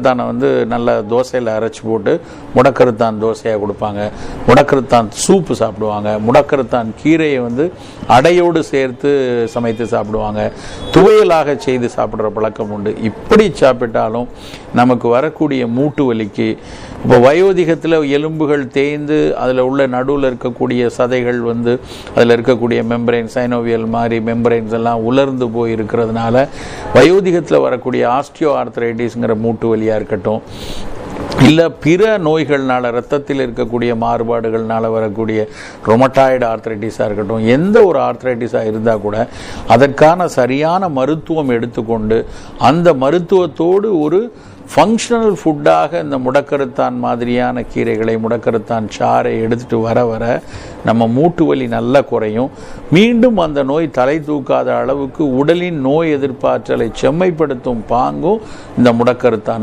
தானை நல்ல தோசையில் அரைச்சி போட்டு முடக்கருத்தான் தோசையாக கொடுப்பாங்க. முடக்கருத்தான் சூப்பு சாப்பிடுவாங்க. முடக்கருத்தான் கீரையை அடையோடு சேர்த்து சமைத்து சாப்பிடுவாங்க. துவையலாக செய்து சாப்பிட்ற பழக்கம் உண்டு. இப்படி சாப்பிட்டாலும் நமக்கு வரக்கூடிய மூட்டு வலிக்கு, இப்போ வயோதிகத்தில் எலும்புகள் தேய்ந்து அதில் உள்ள நடுவில் இருக்கக்கூடிய சதைகள் அதில் இருக்கக்கூடிய மெம்பரைன், சைனோவியல் மாதிரி மெம்பரைன்ஸ் எல்லாம் உலர்ந்து போய் இருக்கிறதுனால வயோதிகத்தில் வரக்கூடிய ஆஸ்டியோ ஆர்த்ரைட்டிஸ்ங்கிற மூட்டு வலியாக இருக்கட்டும், இல்லை பிற நோய்கள்னால இரத்தத்தில் இருக்கக்கூடிய மாறுபாடுகள்னால வரக்கூடிய ரொமட்டாய்டு ஆர்த்ரைட்டிஸாக இருக்கட்டும், எந்த ஒரு ஆர்த்ரைட்டிஸாக இருந்தால் கூட அதற்கான சரியான மருத்துவம் எடுத்துக்கொண்டு அந்த மருத்துவத்தோடு ஒரு ஃபங்க்ஷனல் ஃபுட்டாக இந்த முடக்கருத்தான் மாதிரியான கீரைகளை, முடக்கருத்தான் சாறை எடுத்துகிட்டு வர நம்ம மூட்டு வலி நல்லா குறையும். மீண்டும் அந்த நோய் தலை தூக்காத அளவுக்கு உடலின் நோய் எதிர்ப்பாற்றலை செம்மைப்படுத்தும் பாங்கும் இந்த முடக்கருத்தான்